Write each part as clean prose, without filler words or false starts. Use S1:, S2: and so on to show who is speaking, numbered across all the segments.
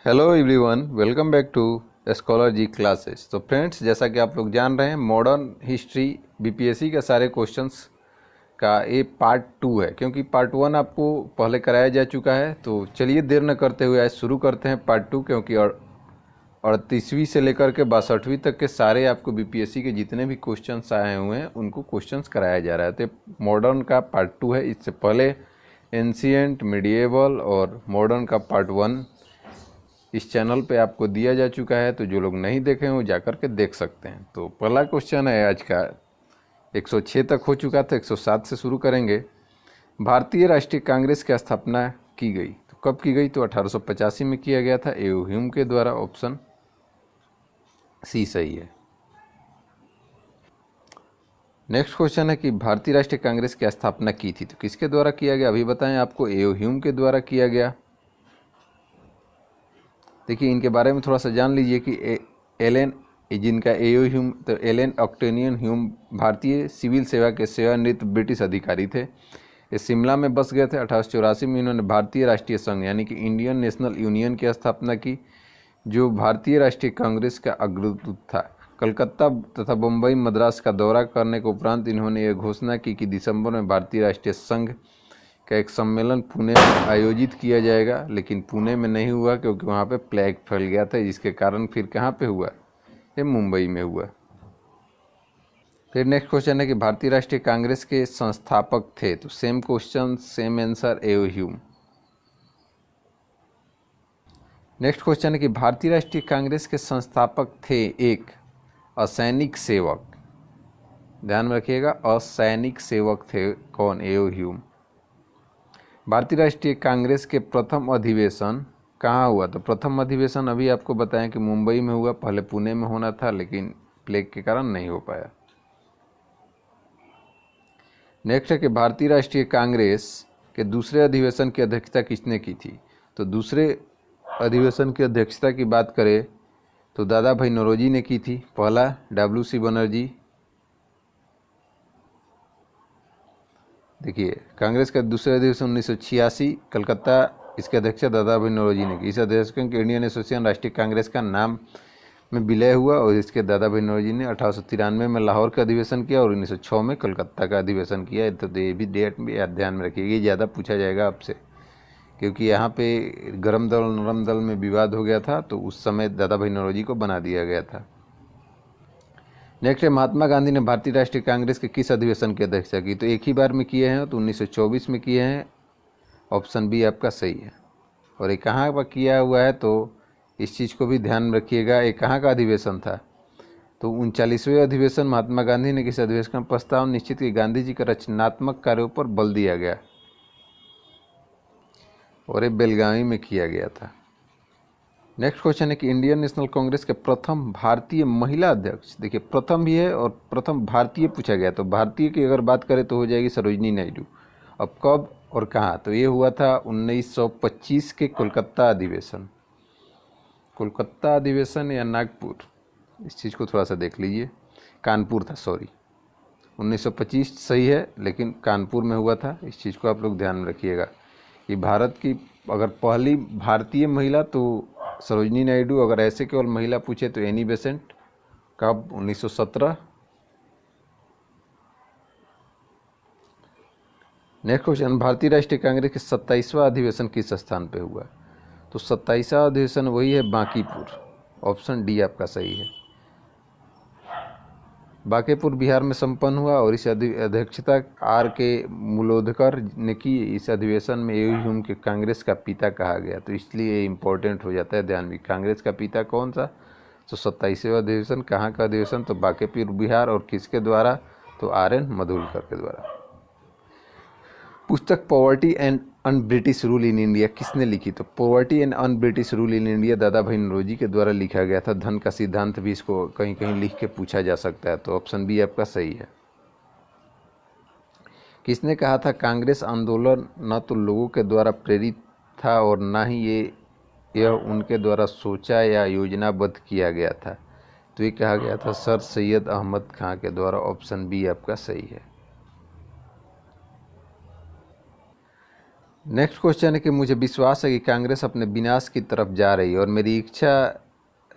S1: Hello everyone, welcome back to scholar G classes. तो friends, जैसा कि आप लोग जान रहे हैं, मॉडर्न हिस्ट्री बीपीएससी के सारे क्वेश्चंस का ये पार्ट 2 है, क्योंकि पार्ट 1 आपको पहले कराया जा चुका है। तो चलिए देर न करते हुए आज शुरू करते हैं पार्ट 2, क्योंकि 38वीं से लेकर के 62वीं तक के सारे आपको बीपीएससी के जितने भी क्वेश्चंस आए हुए हैं उनको क्वेश्चंस कराया जा रहा है। तो मॉडर्न का पार्ट 2 है। इससे पहले एंशिएंट, मिडिएवल और मॉडर्न का पार्ट 1 इस चैनल पे आपको दिया जा चुका है। तो जो लोग नहीं देखे हैं वो जाकर के देख सकते हैं। तो पहला क्वेश्चन है आज का, 106 तक हो चुका था, 107 से शुरू करेंगे। भारतीय राष्ट्रीय कांग्रेस की स्थापना की गई तो कब की गई? तो 1885 में किया गया था, ए.ओ. ह्यूम के द्वारा। ऑप्शन सी सही है। नेक्स्ट क्वेश्चन है कि भारतीय राष्ट्रीय कांग्रेस की स्थापना की थी तो किसके द्वारा किया गया? अभी बताएं आपको, ए.ओ. ह्यूम के द्वारा किया गया। देखिए, इनके बारे में थोड़ा सा जान लीजिए कि एलन, जिनका ए.ओ. ह्यूम, तो एलन ऑक्टेनियन ह्यूम भारतीय सिविल सेवा के सेवानिवृत्त ब्रिटिश अधिकारी थे। ये शिमला में बस गए थे। 1884 में इन्होंने भारतीय राष्ट्रीय संघ यानी कि इंडियन नेशनल यूनियन की स्थापना की, जो भारतीय राष्ट्रीय कांग्रेस का अग्रदूत था। कलकत्ता तथा मुंबई, मद्रास का दौरा करने के उपरांत इन्होंने यह घोषणा की कि दिसंबर में भारतीय राष्ट्रीय संघ का एक सम्मेलन पुणे में आयोजित किया जाएगा, लेकिन पुणे में नहीं हुआ क्योंकि वहाँ पे प्लेग फैल गया था, जिसके कारण फिर कहाँ पे हुआ? ये मुंबई में हुआ। फिर नेक्स्ट क्वेश्चन है कि भारतीय राष्ट्रीय कांग्रेस के संस्थापक थे तो same question same answer, A.O.. Hume. Next question है कि भारतीय राष्ट्रीय कांग्रेस के संस्थापक थे एक असैनिक सेवक। ध्यान में रखिएगा, असैनिक सेवक थे कौन? ए.ओ. ह्यूम। भारतीय राष्ट्रीय कांग्रेस के प्रथम अधिवेशन कहाँ हुआ? तो प्रथम अधिवेशन अभी आपको बताएं कि मुंबई में हुआ। पहले पुणे में होना था, लेकिन प्लेग के कारण नहीं हो पाया। नेक्स्ट है कि भारतीय राष्ट्रीय कांग्रेस के दूसरे अधिवेशन की अध्यक्षता किसने की थी? तो दूसरे अधिवेशन की अध्यक्षता की बात करें तो दादा भाई नौरोजी ने की थी। पहला डब्ल्यू.सी. बनर्जी। देखिए, कांग्रेस का दूसरा अधिवेशन 1986, कलकत्ता, इसके अध्यक्ष दादा भाई नौरोजी ने की। इस अधिवेशन के इंडियन एसोसिएशन राष्ट्रीय कांग्रेस का नाम में विलय हुआ और इसके दादा भाई नौरोजी ने 1893 में लाहौर का अधिवेशन किया और 1906 में कलकत्ता का अधिवेशन किया। तो ये भी डेट भी ध्यान में रखिएगा, ये ज़्यादा पूछा जाएगा आपसे, क्योंकि यहाँ पे गरम दल नरम दल में विवाद हो गया था, तो उस समय दादा भाई नौरोजी को बना दिया गया था। नेक्स्ट है, महात्मा गांधी ने भारतीय राष्ट्रीय कांग्रेस के किस अधिवेशन की अध्यक्षता की? तो एक ही बार में किए हैं, तो 1924 में किए हैं। ऑप्शन बी आपका सही है। और ये कहाँ पर किया हुआ है? तो इस चीज़ को भी ध्यान में रखिएगा, ये कहाँ का अधिवेशन था? तो 39वें अधिवेशन महात्मा गांधी ने किस अधिवेशन का प्रस्ताव निश्चित कि गांधी जी के रचनात्मक कार्यों पर बल दिया गया, और ये बेलगावी में किया गया था। नेक्स्ट क्वेश्चन है कि इंडियन नेशनल कांग्रेस के प्रथम भारतीय महिला अध्यक्ष। देखिए, प्रथम भी है और प्रथम भारतीय पूछा गया, तो भारतीय की अगर बात करें तो हो जाएगी सरोजिनी नायडू। अब कब और कहाँ? तो ये हुआ था 1925 के कोलकाता अधिवेशन। कोलकाता अधिवेशन या नागपुर, इस चीज़ को थोड़ा सा देख लीजिए। कानपुर था, सॉरी, 1925 सही है, लेकिन कानपुर में हुआ था। इस चीज़ को आप लोग ध्यान में रखिएगा कि भारत की अगर पहली भारतीय महिला तो सरोजिनी नायडू, अगर ऐसे केवल महिला पूछे तो एनी बेसेंट। कब? 1917। नेक्स्ट क्वेश्चन, भारतीय राष्ट्रीय कांग्रेस के 27वां अधिवेशन किस स्थान पे हुआ? तो 27वां अधिवेशन वही है, बांकीपुर। ऑप्शन डी आपका सही है। बांकीपुर बिहार में संपन्न हुआ और इस अध्यक्षता आर के मूलोदकर ने की। इस अधिवेशन में ए.ओ. ह्यूम के कांग्रेस का पिता कहा गया, तो इसलिए ये इंपॉर्टेंट हो जाता है ध्यान में। कांग्रेस का पिता कौन सा? तो 27वां अधिवेशन कहाँ का अधिवेशन? तो बांकीपुर बिहार, और किसके द्वारा? तो आर.एन. मधुलकर के द्वारा। पुस्तक poverty and un British rule in India किसने लिखी? तो poverty and un British rule in India दादा भाई नौरोजी के द्वारा लिखा गया था। धन का सिद्धांत भी इसको कहीं कहीं लिख के पूछा जा सकता है, तो ऑप्शन बी आपका सही है। किसने कहा था कांग्रेस आंदोलन न तो लोगों के द्वारा प्रेरित था और न ही यह उनके द्वारा सोचा या योजनाबद्ध किया गया था? तो ये कहा गया था सर सैयद अहमद खां के द्वारा। ऑप्शन बी आपका सही है। नेक्स्ट क्वेश्चन है कि मुझे विश्वास है कि कांग्रेस अपने विनाश की तरफ जा रही है और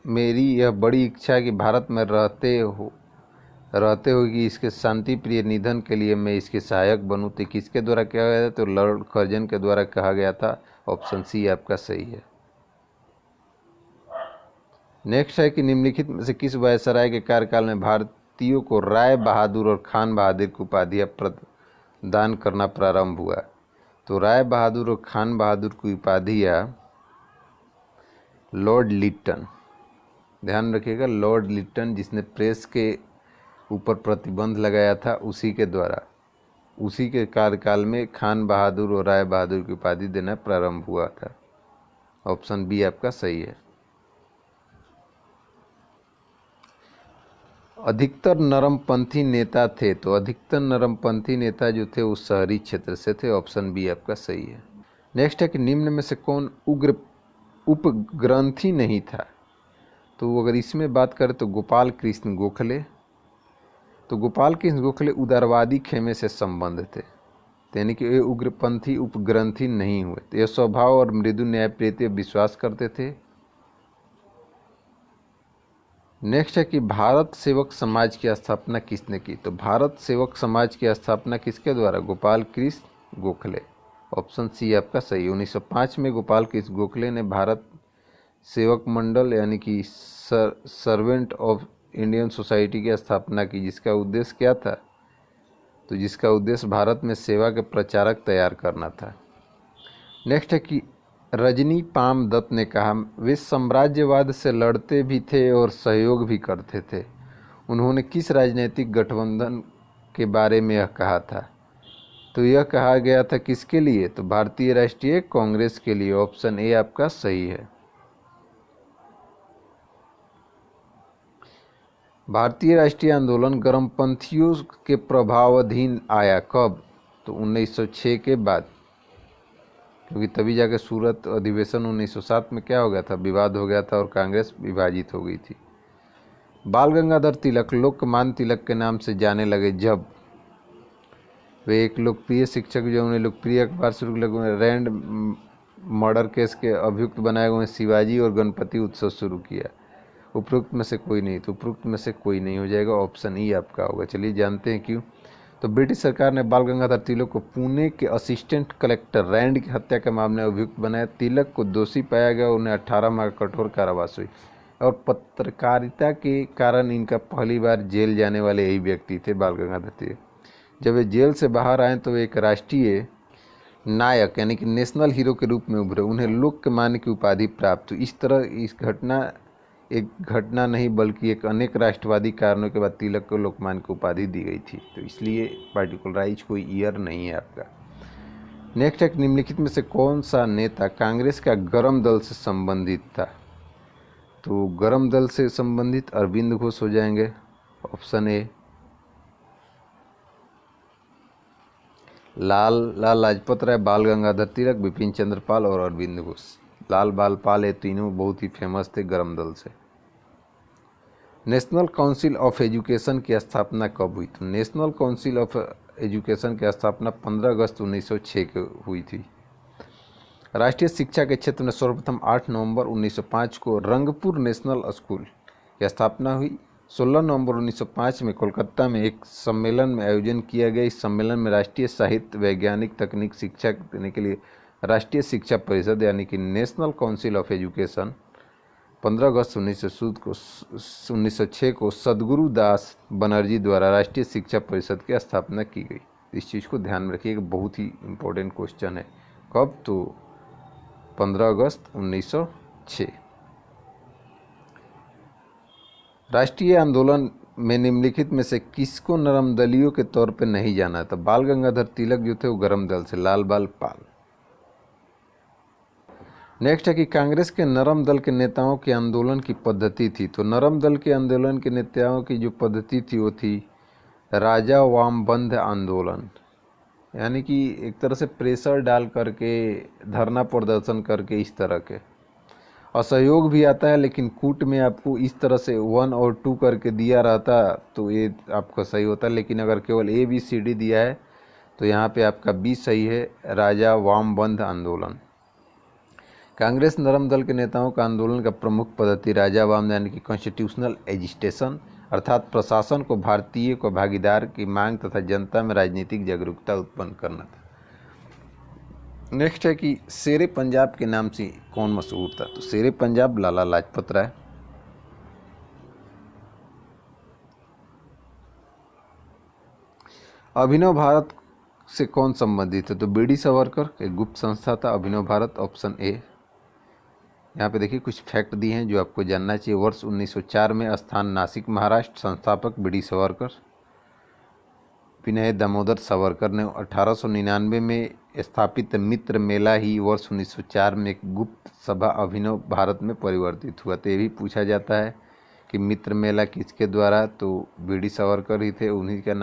S1: मेरी यह बड़ी इच्छा है कि भारत में रहते हुए कि इसके शांति प्रिय निधन के लिए मैं इसके सहायक बनूं। तो किसके द्वारा कहा गया था? तो लॉर्ड कर्जन के द्वारा कहा गया था। ऑप्शन सी आपका सही है। नेक्स्ट है कि निम्नलिखित में से किस वायसराय के कार्यकाल में भारतीयों को राय बहादुर और खान बहादुर की उपाधियां प्रदान करना प्रारंभ हुआ? तो राय बहादुर और खान बहादुर की उपाधियां लॉर्ड लिट्टन, ध्यान रखिएगा, लॉर्ड लिट्टन जिसने प्रेस के ऊपर प्रतिबंध लगाया था, उसी के द्वारा, उसी के कार्यकाल में खान बहादुर और राय बहादुर की उपाधि देना प्रारंभ हुआ था। ऑप्शन बी आपका सही है। अधिकतर नरमपंथी नेता थे, तो अधिकतर नरमपंथी नेता जो थे वो शहरी क्षेत्र से थे। ऑप्शन बी आपका सही है। नेक्स्ट है कि निम्न में से कौन उग्र उपग्रंथी नहीं था? तो अगर इसमें बात करें तो गोपाल कृष्ण गोखले। तो गोपाल कृष्ण गोखले उदारवादी खेमे से संबंध थे, यानी कि ये उग्रपंथी उपग्रंथी नहीं हुए। तो यह स्वभाव और मृदु न्यायप्रीति विश्वास करते थे। नेक्स्ट है कि भारत सेवक समाज की स्थापना किसने की? तो भारत सेवक समाज की स्थापना किसके द्वारा? गोपाल कृष्ण गोखले। ऑप्शन सी आपका सही। 1905 में गोपाल कृष्ण गोखले ने भारत सेवक मंडल यानी कि सर्वेंट ऑफ इंडियन सोसाइटी की स्थापना की, जिसका उद्देश्य क्या था? तो जिसका उद्देश्य भारत में सेवा के प्रचारक तैयार करना था। नेक्स्ट है कि रजनी पाम दत्त ने कहा, वे साम्राज्यवाद से लड़ते भी थे और सहयोग भी करते थे। उन्होंने किस राजनीतिक गठबंधन के बारे में यह कहा था? तो यह कहा गया था किसके लिए? तो भारतीय राष्ट्रीय कांग्रेस के लिए। ऑप्शन ए आपका सही है। भारतीय राष्ट्रीय आंदोलन गर्मपंथियों के प्रभावाधीन आया कब? तो 1906 के बाद, क्योंकि तभी जाके सूरत अधिवेशन 1907 में क्या हो गया था? विवाद हो गया था और कांग्रेस विभाजित हो गई थी। बाल गंगाधर तिलक लोकमान्य तिलक के नाम से जाने लगे जब वे एक लोकप्रिय शिक्षक जो उन्हें लोकप्रिय अखबार शुरू लगे रैंड मर्डर केस के अभियुक्त बनाए हुए शिवाजी और गणपति उत्सव शुरू किया। उपरोक्त में से कोई नहीं, तो उपरोक्त में से कोई नहीं हो जाएगा। ऑप्शन ई आपका होगा। चलिए जानते हैं क्यों। तो ब्रिटिश सरकार ने बाल गंगाधर तिलक को पुणे के असिस्टेंट कलेक्टर रैंड की हत्या के मामले में अभियुक्त बनाया। तिलक को दोषी पाया गया, उन्हें 18 माह का कठोर कारावास हुई और पत्रकारिता के कारण इनका पहली बार जेल जाने वाले यही व्यक्ति थे, बाल गंगाधर तिलक। जब वे जेल से बाहर आए तो वे एक राष्ट्रीय नायक यानी कि नेशनल हीरो के रूप में उभरे। उन्हें लोकमान्य की उपाधि प्राप्त हुई। इस तरह इस घटना एक घटना नहीं बल्कि एक अनेक राष्ट्रवादी कारणों के बाद तिलक को लोकमान्य की उपाधि दी गई थी। तो इसलिए पार्टिकुलराइज कोई ईयर नहीं है आपका। नेक्स्ट है, निम्नलिखित में से कौन सा नेता कांग्रेस का गरम दल से संबंधित था? तो गरम दल से संबंधित अरविंद घोष हो जाएंगे। Option A. लाल लाजपत राय, बाल गंगाधर तिलक, बिपिन चंद्र पाल और अरविंद घोष। लाल बाल पाल ये तीनों बहुत ही फेमस थे गरम दल से। नेशनल काउंसिल ऑफ एजुकेशन की स्थापना कब हुई? तो नेशनल काउंसिल ऑफ एजुकेशन की स्थापना 15 अगस्त 1906 को हुई थी। राष्ट्रीय शिक्षा के क्षेत्र में सर्वप्रथम 8 नवंबर 1905 को रंगपुर नेशनल स्कूल की स्थापना हुई। 16 नवंबर 1905 में कोलकाता में एक सम्मेलन में आयोजन किया गया। इस सम्मेलन में राष्ट्रीय साहित्य, वैज्ञानिक, तकनीक, शिक्षा देने के लिए राष्ट्रीय शिक्षा परिषद यानी कि नेशनल काउंसिल ऑफ एजुकेशन 15 अगस्त 1906 को सदगुरु दास बनर्जी द्वारा राष्ट्रीय शिक्षा परिषद की स्थापना की गई। इस चीज़ को ध्यान में रखिएगा, बहुत ही इम्पोर्टेंट क्वेश्चन है। कब? तो 15 अगस्त 1906। राष्ट्रीय आंदोलन में निम्नलिखित में से किसको नरम दलियों के तौर पर नहीं जाना था? बाल गंगाधर तिलक जो थे वो गरम दल से, लाल बाल पाल। नेक्स्ट है कि कांग्रेस के नरम दल के नेताओं की आंदोलन की पद्धति थी। तो नरम दल के आंदोलन के नेताओं की जो पद्धति थी वो थी राजा वामबंध आंदोलन, यानी कि एक तरह से प्रेशर डाल करके, धरना प्रदर्शन करके, इस तरह के। असहयोग भी आता है, लेकिन कूट में आपको इस तरह से 1 और 2 करके दिया रहता तो ये आपका सही होता। लेकिन अगर केवल ABCD दिया है तो यहाँ पे आपका बी सही है, राजा वामबंध आंदोलन। कांग्रेस नरम दल के नेताओं का आंदोलन का प्रमुख पद्धति राजा वाम यानी कि कॉन्स्टिट्यूशनल एजिटेशन अर्थात प्रशासन को भारतीय को भागीदार की मांग तथा जनता में राजनीतिक जागरूकता उत्पन्न करना था। नेक्स्ट है कि शेरे पंजाब के नाम से कौन मशहूर था? तो शेरे पंजाब लाला लाजपत राय। अभिनव भारत से कौन संबंधित है? तो बीडी सावरकर, एक गुप्त संस्था था अभिनव भारत, ऑप्शन ए। यहाँ पे देखिए कुछ फैक्ट दिए हैं जो आपको जानना चाहिए। वर्ष 1904 में, स्थान नासिक महाराष्ट्र, संस्थापक बीडी सावरकर। विनय दामोदर सावरकर ने 1899 में स्थापित मित्र मेला ही वर्ष 1904 में एक गुप्त सभा अभिनव भारत में परिवर्तित हुआ। तो ये भी पूछा जाता है कि मित्र मेला किसके द्वारा? तो बीडी सावरकर ही थे, उसी का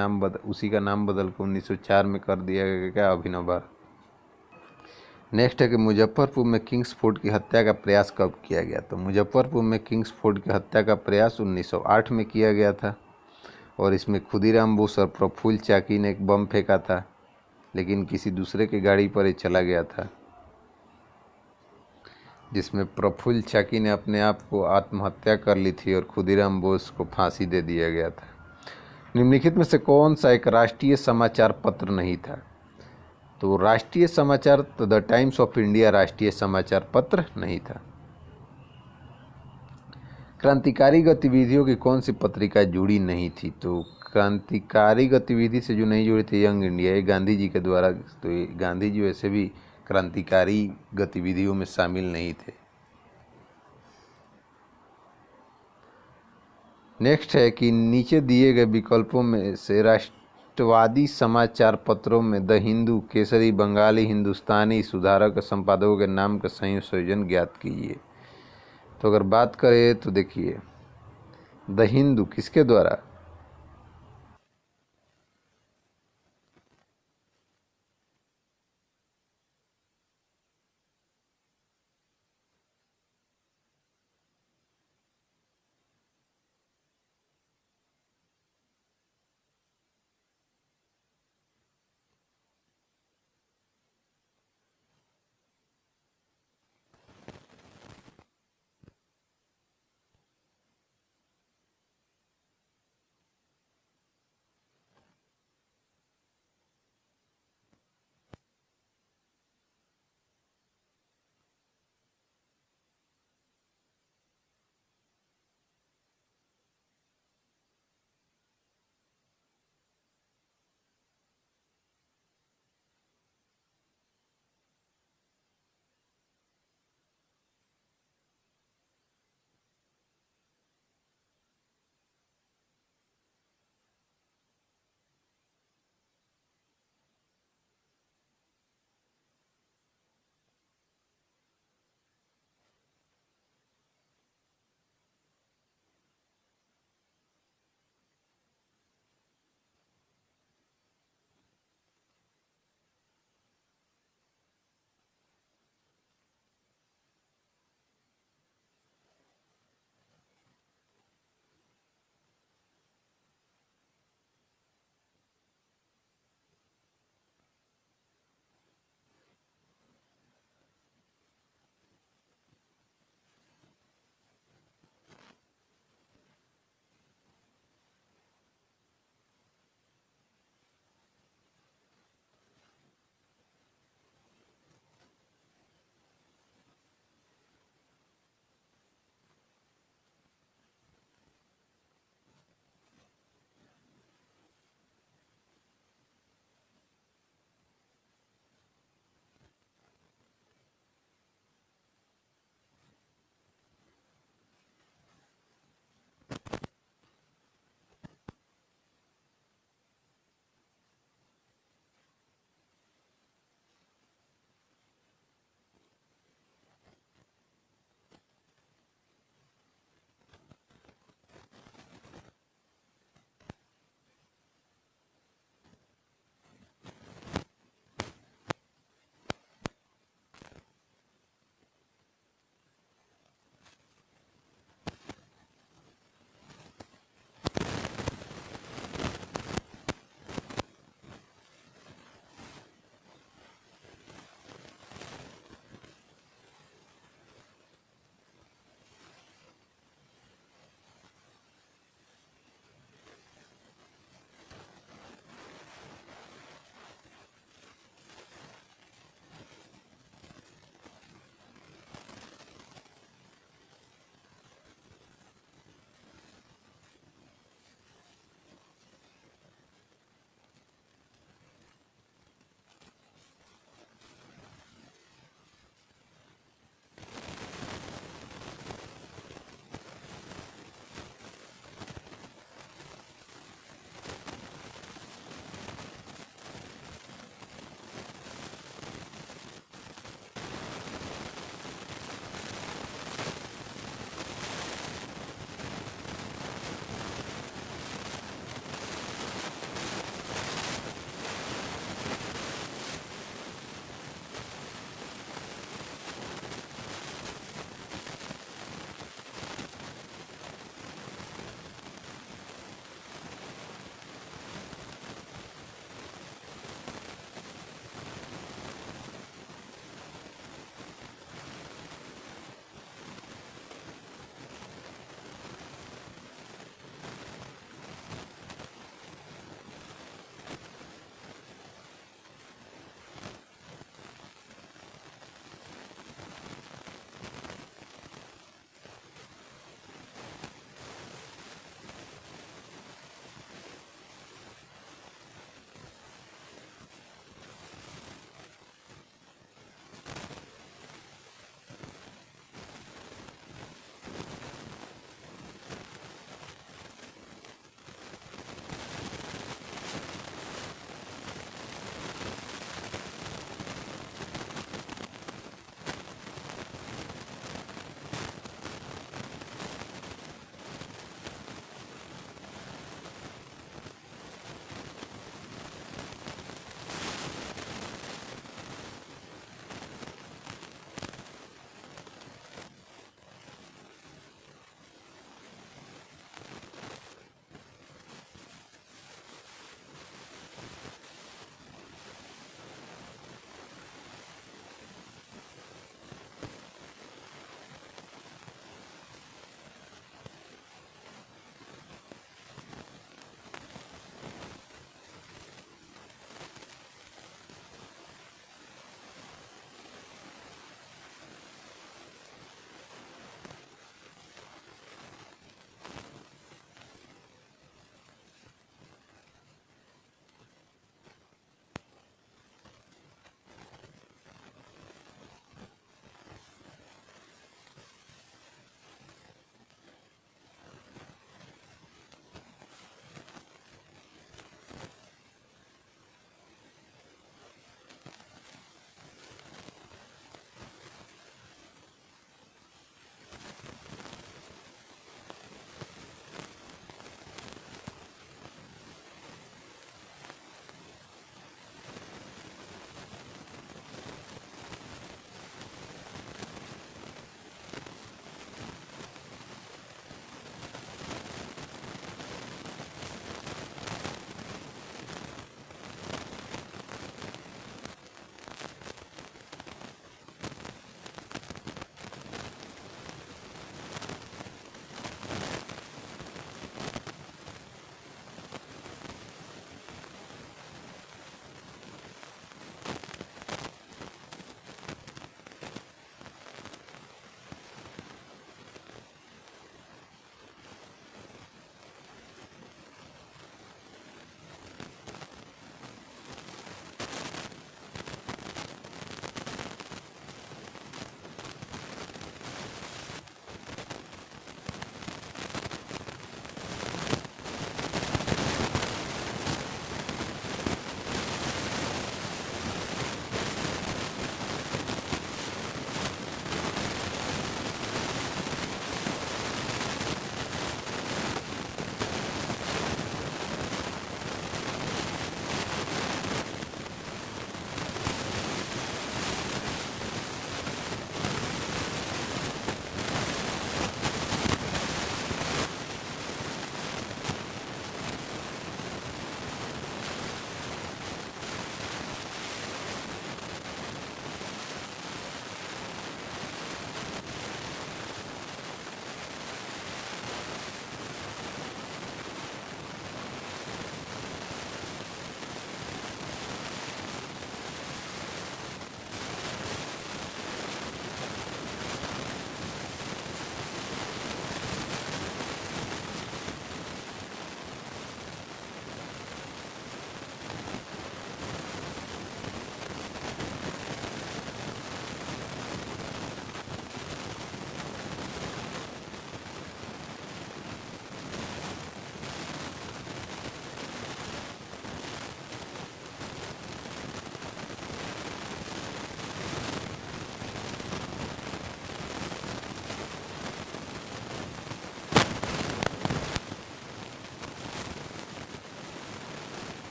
S1: नाम बदल के 1904 में कर दिया गया क्या? अभिनव भारत। नेक्स्ट है कि मुजफ्फरपुर में किंग्स फोर्ड की हत्या का प्रयास कब किया गया? तो मुजफ्फरपुर में किंग्स फोर्ड की हत्या का प्रयास 1908 में किया गया था और इसमें खुदीराम बोस और प्रफुल्ल चाकी ने एक बम फेंका था, लेकिन किसी दूसरे की गाड़ी पर ही चला गया था, जिसमें प्रफुल्ल चाकी ने अपने आप को आत्महत्या कर ली थी और खुदीराम बोस को फांसी दे दिया गया था। निम्नलिखित में से कौन सा एक राष्ट्रीय समाचार पत्र नहीं था? तो राष्ट्रीय समाचार, तो द टाइम्स ऑफ इंडिया राष्ट्रीय समाचार पत्र नहीं था। क्रांतिकारी गतिविधियों की कौन सी पत्रिका जुड़ी नहीं थी? तो क्रांतिकारी गतिविधि से जो नहीं जुड़ी थी यंग इंडिया, ये गांधी जी के द्वारा। तो ये गांधी जी वैसे भी क्रांतिकारी गतिविधियों में शामिल नहीं थे। नेक्स्ट है कि नीचे दिए गए विकल्पों में से राष्ट्रवादी समाचार पत्रों में द हिंदू, केसरी, बंगाली, हिंदुस्तानी, सुधारक संपादकों के नाम का संयोजन ज्ञात कीजिए। तो अगर बात करें तो देखिए द हिंदू किसके द्वारा?